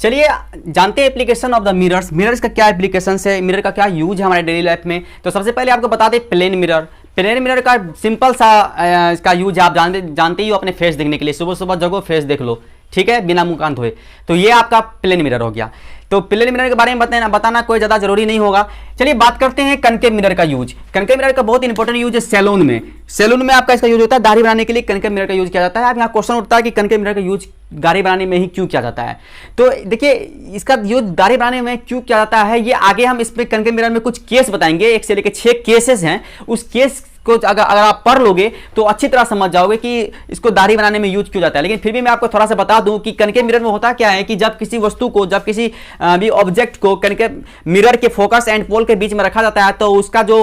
चलिए जानते हैं application of the mirrors. Mirrors का क्या एप्लीकेशन है, मिरर का क्या यूज है हमारे डेली लाइफ में। तो सबसे पहले आपको बता दें प्लेन मिरर। प्लेन मिरर का सिंपल सा इसका यूज आप जानते ही हो, अपने फेस देखने के लिए। सुबह सुबह जगो फेस देख लो, ठीक है, बिना मुंह कान धोए। तो ये आपका प्लेन मिरर हो गया। तो प्लेन मिरर के बारे में बताना कोई ज़्यादा जरूरी नहीं होगा। चलिए बात करते हैं कनकेव मिरर का यूज। कनकेव मिरर का बहुत इंपॉर्टेंट यूज है सैलून में। सैलून में आपका इसका यूज होता है, दाढ़ी बनाने के लिए कनकेव मिरर का यूज किया जाता है। अब यहाँ क्वेश्चन उठता है कि कनकेव मिरर का यूज दाढ़ी बनाने में ही क्यों किया जाता है। तो देखिए इसका यूज दाढ़ी बनाने में क्यों किया जाता है, ये आगे हम इस पे कनकेव मिरर में कुछ केस बताएंगे। 1 से लेकर 6 केसेस हैं। उस केस को अगर आप पढ़ लोगे तो अच्छी तरह समझ जाओगे कि इसको दाढ़ी बनाने में यूज क्यों जाता है। लेकिन फिर भी मैं आपको थोड़ा सा बता दूं कि कनकेव मिरर में होता क्या है कि जब किसी वस्तु को, जब किसी भी ऑब्जेक्ट को कनकेव मिरर के फोकस एंड पोल के बीच में रखा जाता है तो उसका जो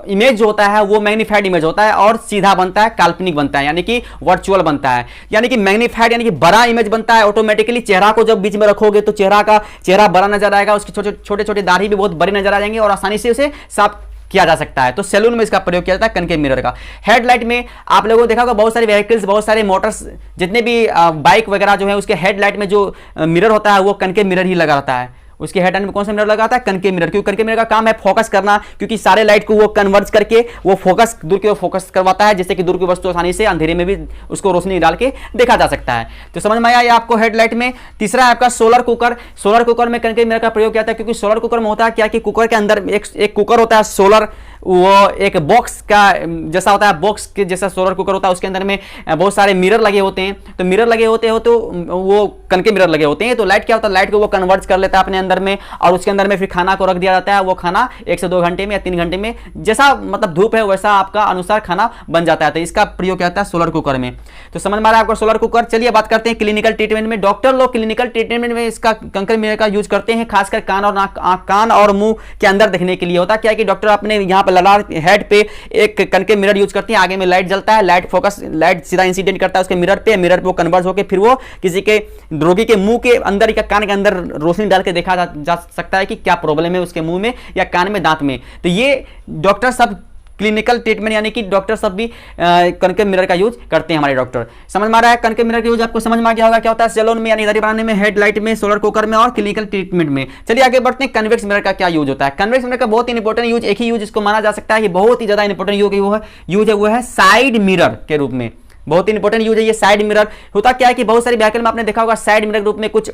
इमेज जो होता है वो मैग्नीफाइड इमेज होता है और सीधा बनता है, काल्पनिक बनता है, यानी कि वर्चुअल बनता है। यानी कि मैग्नीफाइड यानी कि बड़ा इमेज बनता है। ऑटोमेटिकली चेहरा को जब बीच में रखोगे तो चेहरा बड़ा नजर आएगा, उसके छोटे छोटे दाढ़ी भी बहुत बड़ी नजर आ जाएंगे और आसानी से उसे साफ किया जा सकता है। तो सैलून में इसका प्रयोग किया जाता है कनकेव मिरर का। हेडलाइट में आप लोगों ने देखा होगा बहुत सारे व्हीकल्स, बहुत सारे मोटर्स, जितने भी बाइक वगैरह जो है उसके हेडलाइट में जो मिरर होता है वो कनकेव मिरर ही लगा रहता है। उसके हेडलाइट में कौन सा मिरर लगाता है, कनकेव मिरर। क्योंकि कनकेव मिरर का काम है फोकस करना, क्योंकि सारे लाइट को वो कन्वर्ज करके वो फोकस दूर की ओर फोकस करवाता है, जिससे कि दूर की वस्तु आसानी से अंधेरे में भी उसको रोशनी डाल के देखा जा सकता है। तो समझ में आया ये आपको हेडलाइट में। तीसरा है आपका सोलर कुकर। सोलर कुकर में कनकेव मिरर का प्रयोग किया जाता है, क्योंकि सोलर कुकर में होता है क्या कि कुकर के अंदर एक कुकर होता है सोलर, वो एक बॉक्स का जैसा होता है, बॉक्स के जैसा सोलर कुकर होता है। उसके अंदर में बहुत सारे मिरर लगे होते हैं। तो मिरर लगे होते हो तो वो कनकेव मिरर लगे होते हैं। तो लाइट क्या होता है, लाइट को वो कन्वर्ट कर लेता है अपने अंदर में और उसके अंदर में फिर खाना को रख दिया जाता है। वो खाना 1 से 2 घंटे में या 3 घंटे में, जैसा मतलब धूप है वैसा आपका अनुसार खाना बन जाता है। तो इसका प्रयोग किया जाता है सोलर कुकर में। तो समझ में आ रहा है आपको सोलर कुकर। चलिए बात करते हैं क्लिनिकल ट्रीटमेंट में। डॉक्टर लोग क्लिनिकल ट्रीटमेंट में इसका कनकेव मिरर का यूज करते हैं, खासकर कान और मुंह के अंदर देखने के लिए। होता क्या है कि डॉक्टर अपने यहाँ पर ललाट हेड पे एक कनकेव मिरर यूज करते हैं। आगे में लाइट जलता है, लाइट सीधा इंसिडेंट करता है उसके मिरर पे वो कन्वर्ट होकर फिर वो किसी के रोगी के मुंह के अंदर या कान के अंदर रोशनी डाल के देखा जा सकता है कि क्या प्रॉब्लम है उसके मुंह में या कान में, दांत में। तो ये डॉक्टर सब क्लिनिकल ट्रीटमेंट यानी कि डॉक्टर सब भी कनकेव मिरर का यूज करते हैं हमारे डॉक्टर। समझ में आ रहा है कनकेव मिरर का यूज आपको समझ में आ गया होगा क्या होता है सैलून में यानी दाढ़ी बनाने में, हेडलाइट में, सोलर कुकर में और क्लिनिकल ट्रीटमेंट में। चलिए आगे बढ़ते हैं कन्वेक्स मिरर का क्या यूज होता है। कन्वेक्स मिरर का बहुत ही इंपॉर्टेंट यूज, एक ही यूज इसको माना जा सकता है, ये बहुत ही ज्यादा इंपॉर्टेंट यूज है वो है साइड मिरर के रूप में। बहुत ही इंपॉर्टेंट यूज है ये साइड मिरर। होता क्या है कि बहुत सारे व्हीकल में आपने देखा होगा साइड मिरर के रूप में कुछ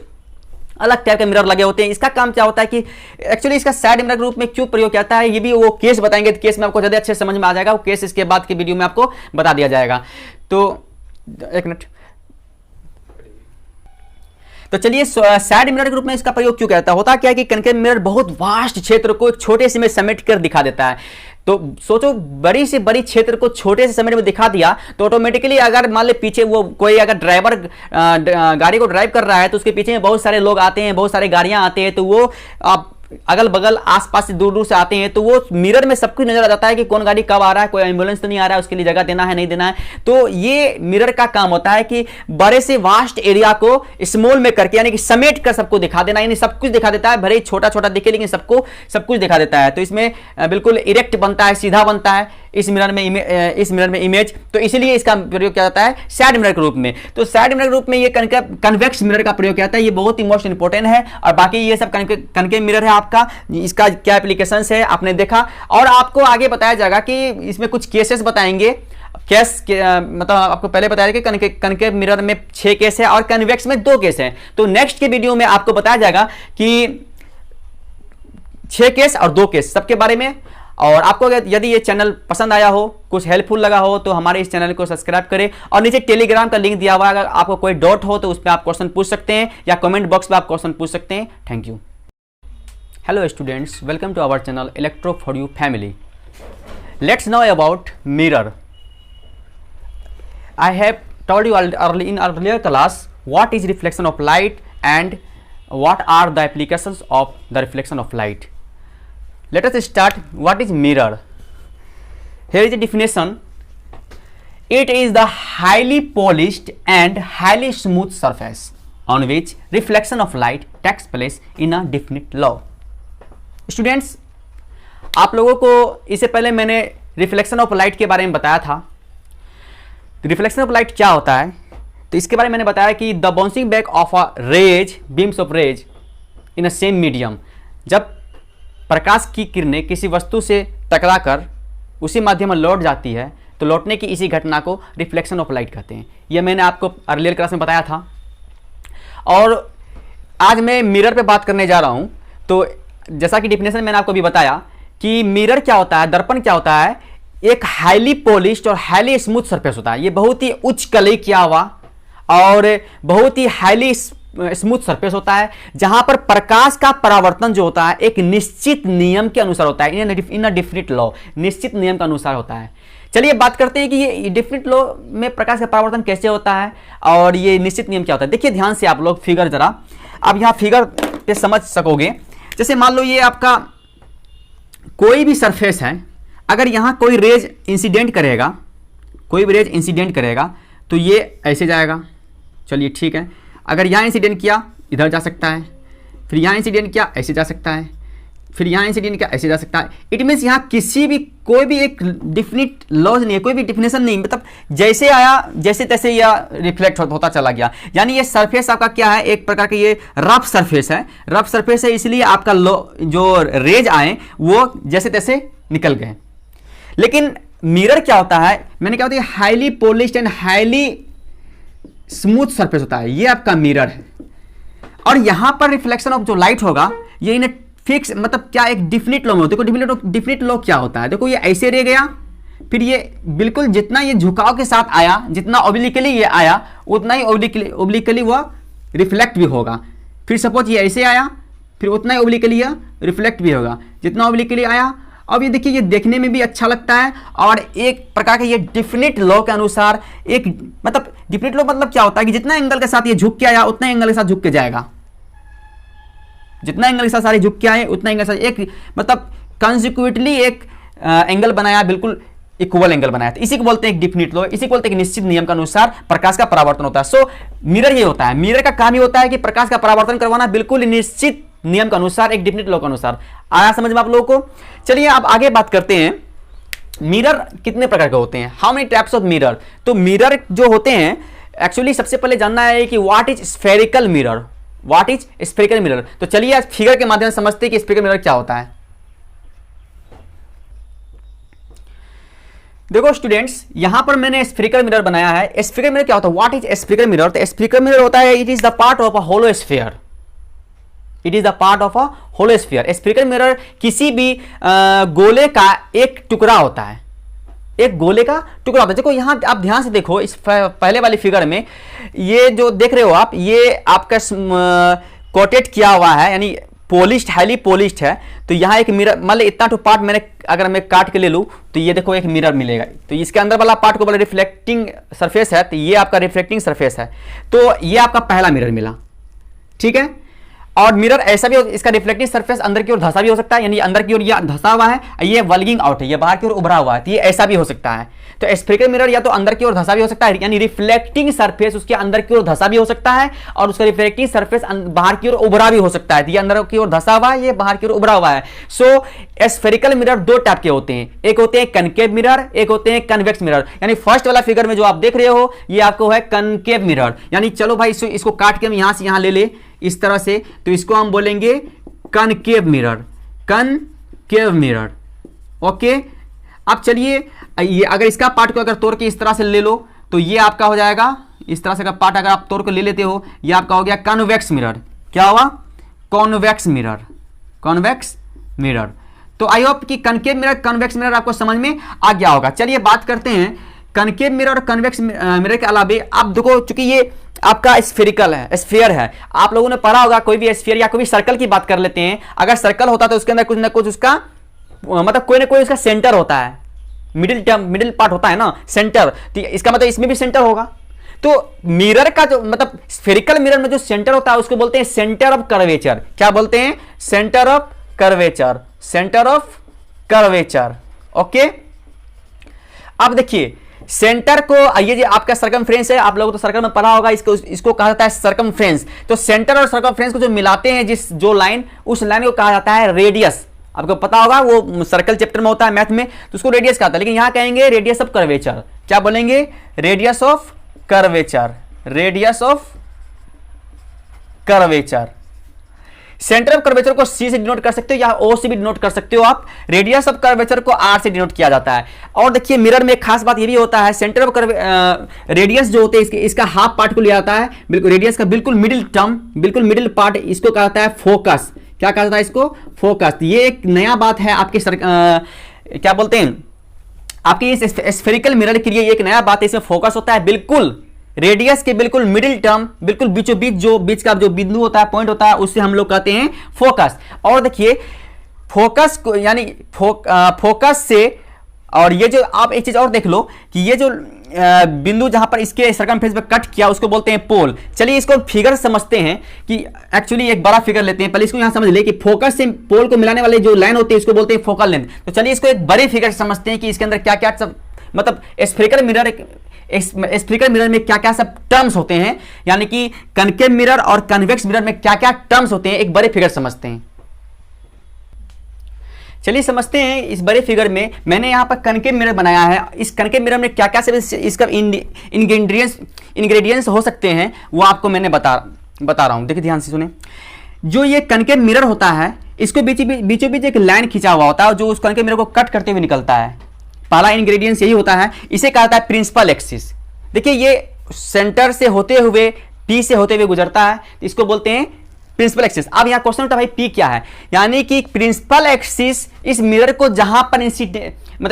अलग टाइप के मिरर लगे होते हैं। इसका काम क्या होता है कि एक्चुअली इसका साइड मिरर के रूप में क्यों प्रयोग किया जाता है, ये भी वो केस बताएंगे। तो केस में आपको ज्यादा अच्छे समझ में आ जाएगा, वो केस इसके बाद की वीडियो में आपको बता दिया जाएगा। तो एक मिनट, तो चलिए साइड मिरर के रूप में इसका प्रयोग क्यों किया जाता है। होता क्या है कि कनकेव मिरर बहुत वास्ट क्षेत्र को एक छोटे से में समेट कर दिखा देता है। तो सोचो बड़ी से बड़ी क्षेत्र को छोटे से समय में दिखा दिया तो ऑटोमेटिकली अगर मान ले पीछे वो कोई अगर ड्राइवर गाड़ी को ड्राइव कर रहा है तो उसके पीछे में बहुत सारे लोग आते हैं, बहुत सारी गाड़ियां आते हैं, तो वो अगल बगल आसपास से दूर दूर से आते हैं तो वो मिरर में सब कुछ नजर आ जाता है कि कौन गाड़ी कब आ रहा है, कोई एम्बुलेंस तो नहीं आ रहा है, उसके लिए जगह देना है नहीं देना है। तो ये मिरर का काम होता है कि बड़े से वास्ट एरिया को स्मॉल में करके यानी कि समेट कर सबको दिखा देना, यानी सब कुछ दिखा देता है, भले ही छोटा छोटा दिखे लेकिन सबको सब कुछ दिखा देता है। तो इसमें बिल्कुल इरेक्ट बनता है, सीधा बनता है इस मिरर में इमेज। तो इसलिए इसका प्रयोग किया जाता है साइड मिरर के रूप में। तो साइड मिरर के रूप में ये कन्वेक्स मिरर का प्रयोग किया जाता है, ये बहुत ही मोस्ट इंपोर्टेंट है। और बाकी ये सब कनकेव मिरर है आपका, इसका क्या एप्लीकेशंस है आपने देखा। और आपको आगे बताया जाएगा कि इसमें कुछ केसेस बताएंगे। मतलब आपको पहले बताया कि कनकेव मिरर में 6 केस है और कन्वेक्स में 2 केस है। तो नेक्स्ट के वीडियो में आपको बताया जाएगा कि 6 केस और 2 केस सबके बारे में। और आपको यदि ये चैनल पसंद आया हो, कुछ हेल्पफुल लगा हो तो हमारे इस चैनल को सब्सक्राइब करें। और नीचे टेलीग्राम का लिंक दिया हुआ है, अगर आपको कोई डाउट हो तो उस पर आप क्वेश्चन पूछ सकते हैं या कमेंट बॉक्स में आप क्वेश्चन पूछ सकते हैं। Thank you. Hello students, welcome to our channel electro for you family. Let's know about mirror. I have told you in earlier class what is reflection of light and what are the applications of the reflection of light. Let us start. What is mirror? Here is a definition. It is the highly polished and highly smooth surface on which reflection of light takes place in a definite law. Students, आप लोगों को इससे पहले मैंने reflection of light के बारे में बताया था। रिफ्लेक्शन ऑफ लाइट क्या होता है, तो इसके बारे में मैंने बताया कि the bouncing back of a rays, beams of rays in a same medium, जब प्रकाश की किरणें किसी वस्तु से टकराकर उसी माध्यम में लौट जाती है तो लौटने की इसी घटना को रिफ्लेक्शन ऑफ लाइट कहते हैं। यह मैंने आपको अर्लियर क्लास में बताया था। और आज मैं मिरर पे बात करने जा रहा हूं। तो जैसा कि डिफिनेशन मैंने आपको भी बताया कि मिरर क्या होता है, दर्पण क्या होता है, एक हाईली पॉलिश्ड और हाईली स्मूथ सरफेस होता है। ये बहुत ही उच्च कलई किया हुआ और बहुत ही हाईली स्मूथ सरफेस होता है, जहां पर प्रकाश का परावर्तन जो होता है एक निश्चित नियम के अनुसार होता है, इन अ डिफिनिट लॉ, निश्चित नियम के अनुसार होता है। चलिए बात करते हैं कि ये डिफिनिट लॉ में प्रकाश का परावर्तन कैसे होता है और ये निश्चित नियम क्या होता है। देखिए ध्यान से आप लोग फिगर जरा, आप यहां फिगर पे समझ सकोगे। जैसे मान लो ये आपका कोई भी सरफेस है, अगर यहां कोई रेज इंसिडेंट करेगा, कोई भी रेज इंसिडेंट करेगा तो ये ऐसे जाएगा। चलिए ठीक है, अगर यहां इंसिडेंट किया इधर जा सकता है, फिर यहां इंसिडेंट किया ऐसे जा सकता है, फिर यहां इंसिडेंट किया ऐसे जा सकता है। इट मीन्स यहां किसी भी कोई भी एक डिफिनिट लॉज नहीं है, कोई भी डिफिनेशन नहीं, मतलब जैसे आया जैसे तैसे यह रिफ्लेक्ट होता चला गया। यानी ये सरफेस आपका क्या है, एक प्रकार का ये रफ सरफेस है, रफ सरफेस है, इसलिए आपका जो रेज आए वो जैसे तैसे निकल गए। लेकिन मिरर क्या होता है, मैंने क्या होता है, highly polished and highly smooth surface होता है, ये आपका मिरर है। और यहां पर रिफ्लेक्शन ऑफ जो लाइट होगा ये इन फिक्स, मतलब क्या एक डिफिनिट लॉ में होता है। देखो डिफिनिट लॉ क्या होता है, देखो ये ऐसे रह गया, फिर ये बिल्कुल जितना ये झुकाव के साथ आया, जितना ओब्लिकली ये आया उतना ही ओब्लिकली वह रिफ्लेक्ट भी होगा। फिर सपोज ये ऐसे आया, फिर उतना ही ओब्लिकली यह रिफ्लेक्ट भी होगा, जितना ओब्लिकली आया। अब ये देखिए, ये देखने में भी अच्छा लगता है और एक प्रकार का ये डिफिनिट लॉ के अनुसार एक, मतलब डिफिनिट लॉ मतलब क्या होता है कि जितना एंगल के साथ ये झुक के आया उतना एंगल के साथ झुक के जाएगा, जितना एंगल के साथ सारे झुक के आए उतना एंगल के साथ एक, मतलब कंसिक्यूटिवली एक एंगल बनाया, बिल्कुल इक्वल एंगल बनाया। तो इसी को बोलते हैं एक डिफिनिट लॉ, इसी को बोलते हैं एक निश्चित नियम के अनुसार प्रकाश का परावर्तन होता है। सो मिरर ये होता है, मिरर का काम ये होता है कि प्रकाश का परावर्तन करवाना बिल्कुल निश्चित नियम के अनुसार, एक डिफिनिट लॉ के अनुसार। आया समझ में आप लोगों को? चलिए अब आगे बात करते हैं, मिरर कितने प्रकार के होते हैं, how many types of mirror. तो मिरर जो होते हैं, एक्चुअली सबसे पहले जानना है कि what is spherical mirror, what is spherical mirror. तो चलिए आज फिगर के माध्यम से समझते हैं कि स्फेरिकल मिरर क्या होता है। देखो स्टूडेंट्स, यहां पर मैंने स्फेरिकल मिरर बनाया है। स्फेरिकल मिरर क्या होता है, व्हाट इज स्फेरिकल मिरर। तो स्फेरिकल मिरर होता है, it is the part of a hollow sphere, it is the part of a hollow sphere. Spherical mirror किसी भी गोले का एक टुकड़ा होता है, एक गोले का टुकड़ा होता है। देखो यहां आप ध्यान से देखो, इस पहले वाली फिगर में ये जो देख रहे हो आप, ये आपका कोटेड किया हुआ है, यानी पॉलिश्ड, हाईली पॉलिश्ड है। तो यहाँ एक मिरर, मान लो इतना तो पार्ट मैंने अगर मैं काट के ले लूँ तो ये देखो एक मिरर मिलेगा। तो इसके अंदर वाला पार्ट को बोला रिफ्लेक्टिंग सरफेस है, तो ये आपका रिफ्लेक्टिंग सरफेस है। तो ये आपका पहला मिरर मिला, ठीक है। और मिरर ऐसा भी, इसका रिफ्लेक्टिंग सरफेस अंदर की ओर धंसा भी हो सकता है, यानी अंदर की ओर ये धंसा हुआ है, ये वल्गिंग आउट है, ये बाहर की ओर उभरा हुआ है, तो ये ऐसा भी हो सकता है। तो स्फेरिकल मिरर या तो अंदर की ओर धंसा भी हो सकता है, यानी रिफ्लेक्टिंग सरफेस उसके अंदर की ओर धंसा भी हो सकता है, और उसका रिफ्लेक्टिंग सरफेस बाहर की ओर उभरा भी हो सकता है। ये अंदर की ओर धंसा हुआ है, ये बाहर की ओर उभरा हुआ है। सो स्फेरिकल मिरर दो टाइप के होते हैं, एक होते हैं कनकेव मिरर, एक होते हैं कन्वेक्स मिरर। यानी फर्स्ट वाला फिगर में जो आप देख रहे हो ये आपको है कनकेव मिरर। यानी चलो भाई इसको काट के हम यहां से यहां ले ले इस तरह से, तो इसको हम बोलेंगे concave mirror, concave mirror. Okay, अब चलिए ये अगर इसका पार्ट को अगर तोड़ के इस तरह से ले लो तो ये आपका हो जाएगा, इस तरह से का पार्ट अगर आप तोड़ के ले लेते हो, ये आपका हो गया कन्वेक्स मिरर। क्या हुआ? Convex mirror, convex mirror. तो आई होप कि कनकेव मिरर, कन्वेक्स मिरर आपको समझ में आ गया होगा। चलिए बात करते हैं कनकेव मिरर और कन्वेक्स मिरर के अलावा। आप देखो चूंकि ये आपका स्फेरिकल है, स्फीयर है, आप लोगों ने पढ़ा होगा, कोई भी स्फीयर या कोई भी सर्कल की बात कर लेते हैं। अगर सर्कल होता तो उसके अंदर कुछ ना कुछ उसका मतलब कोई ना कोई उसका सेंटर होता है, मिडिल पार्ट होता है ना, सेंटर। तो इसका मतलब इसमें भी सेंटर होगा। तो मिरर का जो मतलब स्फेरिकल मिरर में जो सेंटर होता है उसको बोलते हैं सेंटर ऑफ कर्वेचर। क्या बोलते हैं? Centre of curvature, centre of curvature. Okay, अब देखिए सेंटर को, ये जो आपका सर्कमफ्रेंस है, आप लोगों तो सर्कल में पढ़ा होगा, इसको कहा जाता है सर्कमफ्रेंस। तो सेंटर और सर्कमफ्रेंस को जो मिलाते हैं, जो लाइन, उस लाइन को कहा जाता है रेडियस। आपको पता होगा वो सर्कल चैप्टर में होता है मैथ में, तो उसको रेडियस कहता है। लेकिन यहां कहेंगे रेडियस ऑफ कर्वेचर। क्या बोलेंगे? Radius of curvature. Radius of curvature. Centre of curvature को सी से डिनोट कर सकते हो या ओ से भी डिनोट कर सकते हो आप। रेडियस ऑफ कर्वेचर को आर से डिनोट किया जाता है। और देखिए मिरर में एक खास बात ये भी होता है, सेंटर ऑफ रेडियस जो होते हैं इसका हाफ पार्ट को लिया जाता है, बिल्कुल रेडियस का बिल्कुल मिडिल टर्म, बिल्कुल मिडिल पार्ट, इसको कहा जाता है फोकस। क्या कहा जाता है इसको? फोकस। ये एक नया बात है आपके क्या बोलते हैं, आपके इस स्फेरिकल मिरर के लिए एक नया बात है, इसमें फोकस होता है बिल्कुल रेडियस के बिल्कुल मिडिल टर्म, बिल्कुल बीचों बीच, जो बीच का जो बिंदु होता है, पॉइंट होता है, उससे हम लोग कहते हैं फोकस। और देखिए फोकस को यानी फोकस से, और ये जो आप एक चीज और देख लो कि ये जो बिंदु जहां पर इसके सर्कमफ्रेंस पे कट किया उसको बोलते हैं पोल। चलिए इसको फिगर समझते हैं कि एक्चुअली एक बड़ा फिगर लेते हैं, पहले इसको यहां समझ ले कि फोकस से पोल को मिलाने वाले जो लाइन होती है इसको बोलते हैं फोकल लेंथ। तो चलिए इसको एक बड़े फिगर समझते हैं कि इसके अंदर क्या क्या सब, मतलब स्फेरिकल मिरर में क्या क्या सब टर्म्स होते हैं, यानी कि कनकेव मिरर और कन्वेक्स मिरर में क्या क्या टर्म्स होते हैं, एक बड़े फिगर समझते हैं। चलिए समझते हैं। इस बड़े फिगर में मैंने यहां पर कनकेव मिरर बनाया है। इस कनकेव मिरर में क्या क्या सब इसका इंग्रेडिएंट्स हो सकते हैं वो आपको मैंने बता रहा हूं। देखिए ध्यान से सुने। जो ये कनकेव मिरर होता है इसको बीचों बीच एक लाइन खींचा हुआ होता है जो उस कनकेव मिरर को कट करते हुए निकलता है। पहला इंग्रेडिएंट्स यही होता है, इसे कहा जाता है प्रिंसिपल एक्सिस। देखिए ये सेंटर से होते हुए पी से होते हुए गुजरता है, इसको बोलते हैं प्रिंसिपल एक्सिस। अब यहाँ क्वेश्चन उठा भाई पी क्या है, यानी कि प्रिंसिपल एक्सिस इस मिरर को जहां पर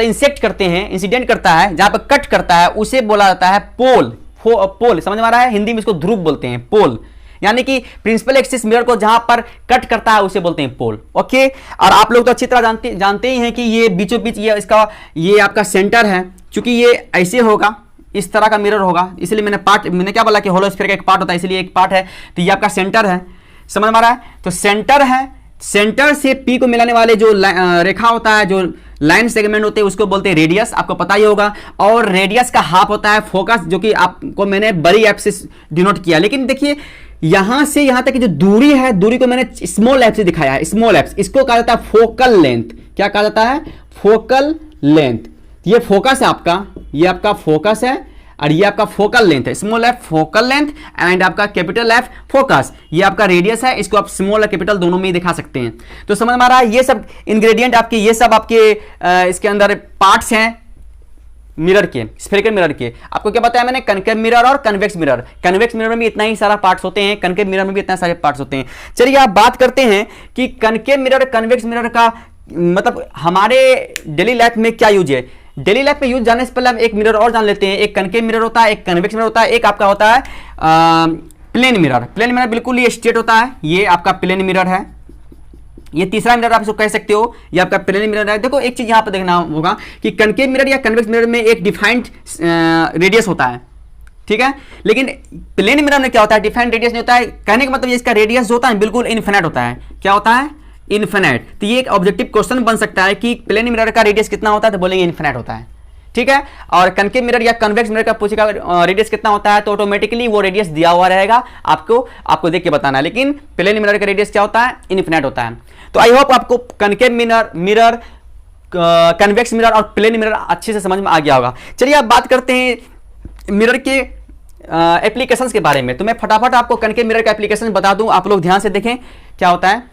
इंसेक्ट करते हैं, इंसिडेंट करता है, जहां पर कट करता है, उसे बोला जाता है पोल। पोल समझ में आ रहा है? हिंदी में इसको ध्रुव बोलते हैं, पोल। यानी कि प्रिंसिपल एक्सिस मिरर को जहां पर कट करता है उसे बोलते हैं पोल। ओके। और आप लोग तो अच्छी तरह जानते ही हैं कि ये बीचों बीच ये आपका सेंटर है। चूंकि ये ऐसे होगा, इस तरह का मिरर होगा, इसलिए मैंने क्या बोला कि होलोस्फीयर का एक पार्ट होता है, इसलिए एक पार्ट है, तो ये आपका सेंटर है। समझ में आ रहा है? तो सेंटर है, सेंटर से पी को मिलाने वाले जो रेखा होता है, जो लाइन सेगमेंट होते हैं, उसको बोलते हैं रेडियस, आपको पता ही होगा। और रेडियस का हाफ होता है फोकस, जो कि आपको मैंने बड़ी एफ से डिनोट किया। लेकिन देखिए यहां से यहां तक की जो दूरी है, दूरी को मैंने स्मॉल एफ से दिखाया है, स्मॉल एफ। इसको कहा जाता है फोकल लेंथ। क्या कहा जाता है? Focal length. ये फोकस है आपका, ये आपका फोकस है, और ये आपका फोकल लेंथ है। Small F focal length and आपका कैपिटल एफ फोकस। ये आपका रेडियस है, इसको आप स्मॉल और कैपिटल दोनों में ही दिखा सकते हैं। तो समझ में आ रहा है? ये सब इंग्रेडिएंट आपके, ये सब आपके इसके अंदर पार्ट्स हैं मिरर के, स्फेरिकल मिरर के। आपको क्या बताया मैंने? कनकेव मिरर और कन्वेक्स मिरर। कन्वेक्स मिरर में भी इतना ही सारा पार्ट्स होते हैं, कनकेव मिरर में भी इतना सारे पार्ट्स होते हैं। चलिए आप बात करते हैं कि कनकेव मिरर कन्वेक्स मिरर का मतलब हमारे डेली लाइफ में क्या यूज है। डेली लाइफ में यूज जानने से पहले हम एक मिरर और जान लेते हैं। एक कनकेव मिरर होता है, एक कन्वेक्स मिरर होता है, एक आपका होता है प्लेन मिरर। प्लेन मिरर बिल्कुल ये स्ट्रेट होता है, ये आपका प्लेन मिरर है। ये तीसरा मिरर आप इसको कह सकते हो, ये आपका प्लेन मिरर है। देखो एक चीज यहां पर देखना होगा कि कनकेव मिरर या कन्वेक्स मिरर में एक डिफाइंड रेडियस होता है, ठीक है। लेकिन प्लेन मिरर में क्या होता है? डिफाइंड रेडियस नहीं होता है। कहने का मतलब इसका रेडियस जो होता है बिल्कुल इन्फिनिट होता है। क्या होता है? इन्फिनिट। तो ये एक ऑब्जेक्टिव क्वेश्चन बन सकता है कि प्लेन मिरर का रेडियस कितना होता है, तो बोलेंगे इन्फिनिट होता है, ठीक है। और कनकेव मिरर या कन्वेक्स मिरर का पूछेगा रेडियस कितना होता है, तो ऑटोमेटिकली वो रेडियस दिया हुआ रहेगा, आपको देख के बताना है। लेकिन प्लेन मिरर का रेडियस क्या होता है? इन्फिनिट होता है। तो आई होप आपको कनकेव मिरर, कन्वेक्स मिरर और प्लेन मिरर अच्छे से समझ में आ गया होगा। चलिए आप बात करते हैं मिरर के एप्लीकेशंस के बारे में। तो मैं फटाफट आपको कनकेव मिरर का एप्लीकेशन बता दूं, आप लोग ध्यान से देखें क्या होता है।